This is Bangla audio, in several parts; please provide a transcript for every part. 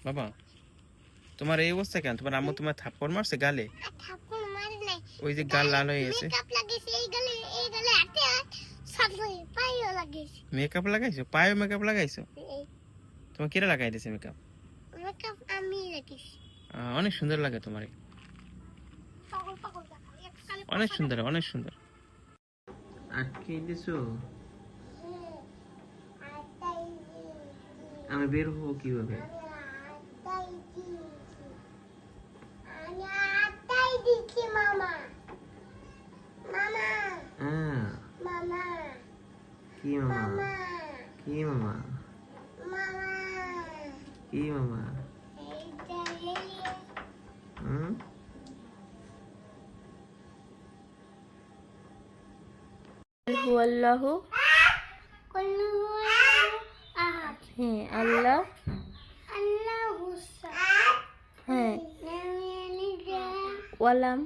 বাবা তোমার এই অবস্থা কেন? তোমার আম্মু তোমার থাপ্পড় মারছে গালে? থাপ্পড় মারে নাই, ওই যে গাল লাল হয়ে গেছে। মেকআপ লাগাইছে এই গালে হাতে সব পায়েও লাগাইছে। মেকআপ লাগাইছো? পায়ে মেকআপ লাগাইছো? তোমার কিরা লাগাই দিয়েছে মেকআপ? মেকআপ আমি লাগাইছি। অনেক সুন্দর লাগে তোমার, অনেক সুন্দর, অনেক সুন্দর। আটকে দিছো? আমি বের হবো কিভাবে? মামা মামা মামা কি মামা? কি মামা? মামা কি মামা? আল্লাহু আহাদ। হ্যাঁ আল্লাহ আল্লাহু সামাদ। হ্যাঁ ওয়ালাম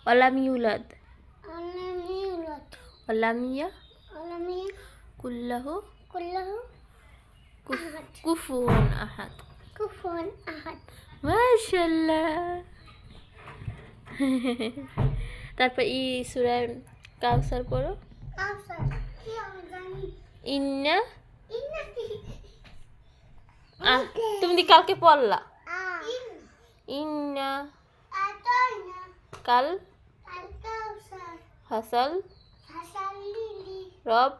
ওয়ালাম ইউলাদ ইউলাদ ওয়ালাম কুল্লাহু কুফুয়ান আহাদ। কুফুয়ান আহাদ। মাশাআল্লাহ। তারপর সূরা কাউসার পড়ো। কাউসার কি আমি জানি। ইন্না ওকে তুমি কালকে পড়লা। ইন ইন্না আতাইনা কাল আল কাউসার হাসাল হাসালিলি রব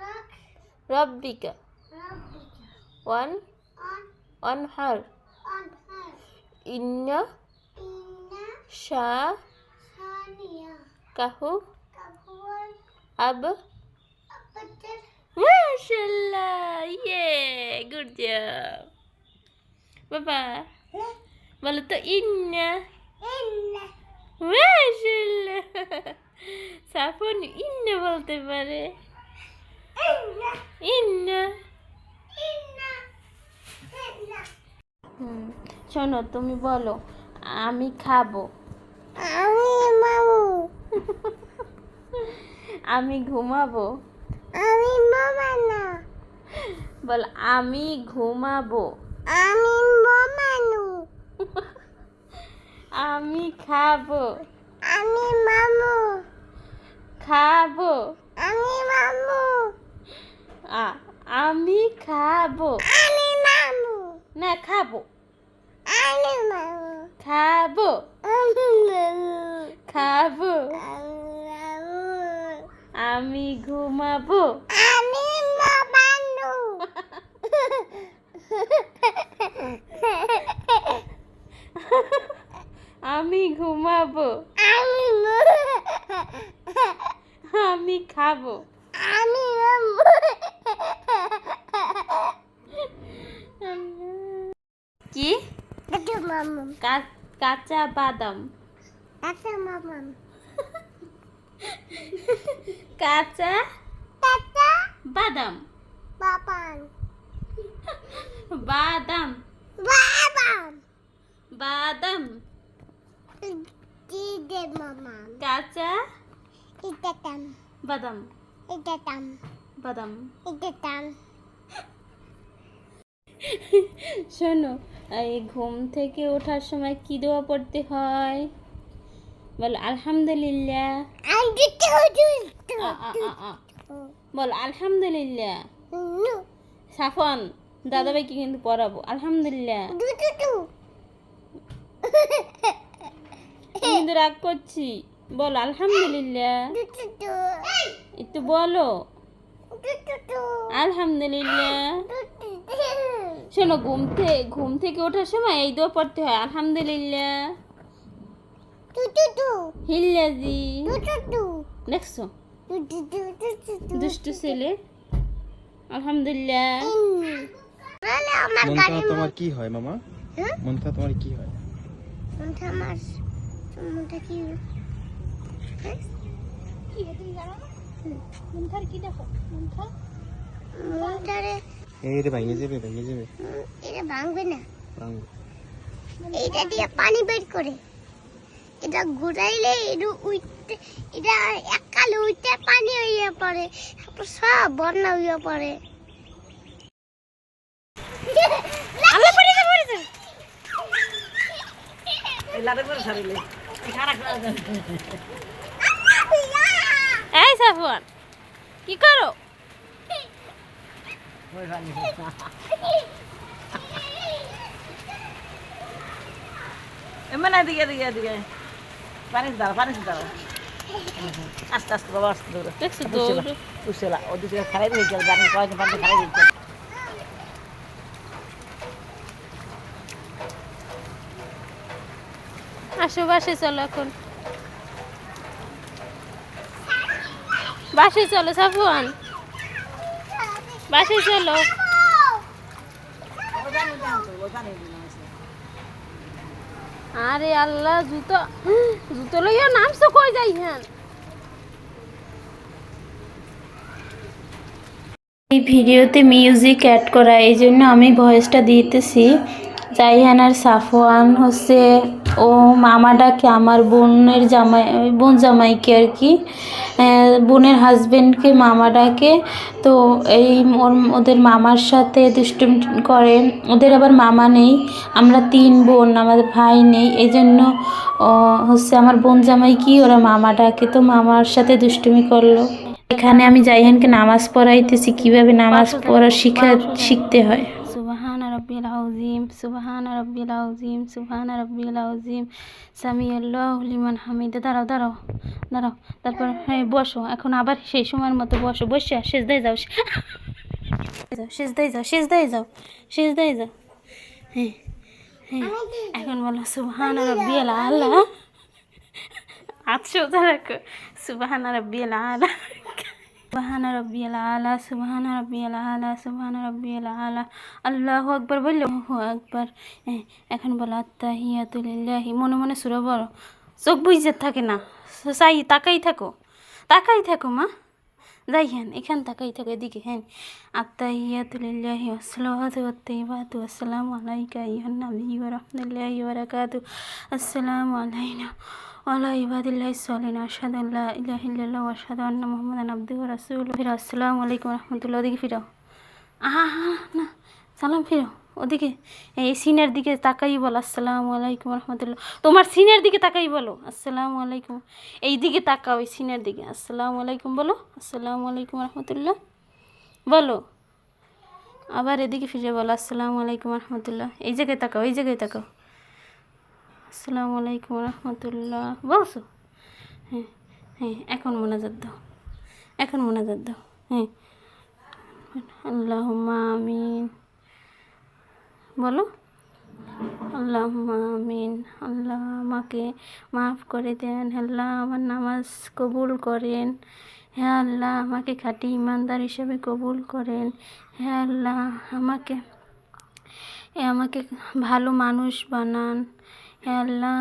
রাখ রব্বিকা রাব্বিকা ওয়ান অন অনহার অনহার ইন্না ইন্না শা সানিয়া কাহু কাবুল আব। আবদর মাশাআল্লাহ, গুড জব বাবা। বলো তো ইন্না। ইন্না মাশাআল্লাহ, সাফন ইন্না বলতে পারে। ইন্না ইন্না ইন্না ইন্না। শোনো তুমি বলো আমি খাবো। আমি মামু আমি ঘুমাবো। আমি মামানা বল আমি ঘুমাবো। আমি মামানু আমি খাবো। আমি মামু খাবো। আমি মামু আমি খাবো আমি মামু না খাবো। আমি মামু খাবো আমি মামু খাবো। মামু আমি ঘুমাবো। আমি মামানু আমি ঘুমাবো। আমি আমি খাবো। আমি মামু কি? এটা মামু কাঁচা বাদাম। এটা মামু কাঁচা টাটা বাদাম। বাবান বাদাম বাবান বাদাম দিদে মামা কাঁচা এটা টাম বাদাম এটা টাম বাদাম। এটা টাম। শোনো, এই ঘুম থেকে ওঠার সময় কি দোয়া পড়তে হয়? বল আলহামদুলিল্লাহ। বল আলহামদুলিল্লাহ। সাফন দাদাভাইকে কিন্তু পড়াবো। আলহামদুলিল্লাহ। কিন্তু রাগ করছি। বল আলহামদুলিল্লাহ। একটু বলো আলহামদুলিল্লাহ। শোনো, ঘুম থেকে ওঠার সময় এই দোয়া পড়তে হয়। আলহামদুলিল্লাহ হিল্লাজি। দেখছো দুষ্টু ছেলে। আলহামদুলিল্লাহ। মন খারাপ তোমার কি হয় মামা? মন খারাপ তোমার কি হয়? মনটা কি মনটারে এটা ভেঙে যাবে, ভেঙে যাবে। এটা ভাঙবে না, ভাঙবে। এটা দিয়ে পানি বের করে এটা ঘুরাইলে এটা এককালে উঠতে পানি হইয়া পড়ে, সব বন্যা হইয়া পড়ে। এই সাফওয়ান কি করো? এমন দিকে দিকে দিকে পানি দাও আস্তে আস্তে বাবা আস্তে দৌড়ো দেখছো দৌড় উসেলা ওদিকে খারাপ হয়ে গেল গাড়ি কয়েক পানি খারাপ হয়ে গেল আসো বাসে চলো এখন বাসে চলো সাফওয়ান বাসে চলো আরে আল্লাহ জুতো জুতো লইয়া নামছো কই যাই হ্যাঁ এই ভিডিওতে মিউজিক অ্যাড করা এই জন্য আমি ভয়েসটা দিতেছি জাইহান আর সাফওয়ান হচ্ছে ও মামা ডাকে আমার বোনের জামাই বোন জামাইকে আর কি বোনের হাজবেন্ডকে মামা ডাকে তো এই ওদের মামার সাথে দুষ্টুমি করে ওদের আবার মামা নেই আমরা 3 বোন আমাদের ভাই নেই এই জন্য হচ্ছে আমার বোন জামাই কি ওরা মামা ডাকে তো মামার সাথে দুষ্টুমি করলো এখানে আমি জাইহানকে নামাজ পড়াইতেছি কিভাবে নামাজ পড়া শিখতে হয় সুবহান রাব্বিল আযীম সুবহান রাব্বিল আযীম সুবহান রাব্বিল আযীম সামিআল্লাহু লিমান হামিদা দাঁড়াও দাঁড়াও দাঁড়াও তারপর হ্যাঁ বসো এখন আবার সেই সময়ের মতো বসো বসে সিজদায় যাও সিজদায় যাও সিজদায় যাও সিজদায় যাও হ্যাঁ হ্যাঁ এখন বলো সুবহান রাব্বিল আলা আচ্ছা রাখো সুবহান রাব্বিল আলা সুবহান রাব্বিল আলা সুবহান রাব্বিল আলা সুবহান রাব্বিল আলা আল্লাহু আকবার বললো আল্লাহু আকবার এখন বলো আত্তাহিয়াতু লিল্লাহি মনে মনে সূরা পড়ো চোখ বুঝে থাকে না চাই তাকাই থাকো মা যাইহান এখান তাকাই থাকো এদিকে হ্যাঁ আত্তাহিয়াতু লিল্লাহি ওয়াসসালাতু ওয়াত-তাইয়্যিবাতু আসসালামু আলাইকা আইয়ুহান নাবিয়্যু ওয়া রাহমাতুল্লাহি ওয়া বারাকাতুহু আসসালামু আলাইনা ওয়ালা ইবাদিল্লাহি সালিহিন আশহাদু আল্লা ইলাহা ইল্লাল্লাহু ওয়া আশহাদু আন্না মুহাম্মাদান আবদুহু ওয়া রাসূলুহু ফির আসসালামু আলাইকুম ওয়া রাহমাতুল্লাহি ওদিকে ফিরো না সালাম ফিরো ওদিকে এই সিনের দিকে তাকাই বলো আসসালামু আলাইকুম ওয়া রাহমাতুল্লাহ তোমার সিনের দিকে তাকাই বলো আসসালামু আলাইকুম এই দিকে তাকাও এই সিনের দিকে আসসালামু আলাইকুম বলো আসসালামু আলাইকুম ওয়া রাহমাতুল্লাহ বলো আবার এদিকে ফিরে বলো আসসালামু আলাইকুম ওয়া রাহমাতুল্লাহ এই জায়গায় তাকাও আসসালামু আলাইকুম ওয়া রাহমাতুল্লাহ বলছো হ্যাঁ এখন মোনাজাত দাও হ্যাঁ আল্লাহুম্মা আমিন বলো আল্লাহুম্মা আমিন আল্লাহ আমাকে মাফ করে দেন আল্লাহ আমার নামাজ কবুল করেন হে আল্লাহ আমাকে খাঁটি ইমানদার হিসেবে কবুল করেন হে আল্লাহ আমাকে ভালো মানুষ বানান হে আল্লাহ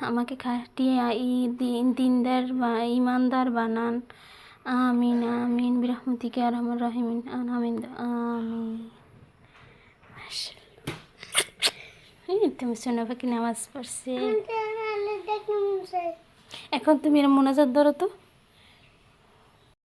আমাকে খাঁটি দিনদার বা ইমানদার বানান আমিন আমিন বিরহমতিকা ইয়া আরহামার রাহিমিন আমিন তুমি সোনা পাখি নামাজ পড়ছে এখন তুমি এর মোনাজাত ধরো তো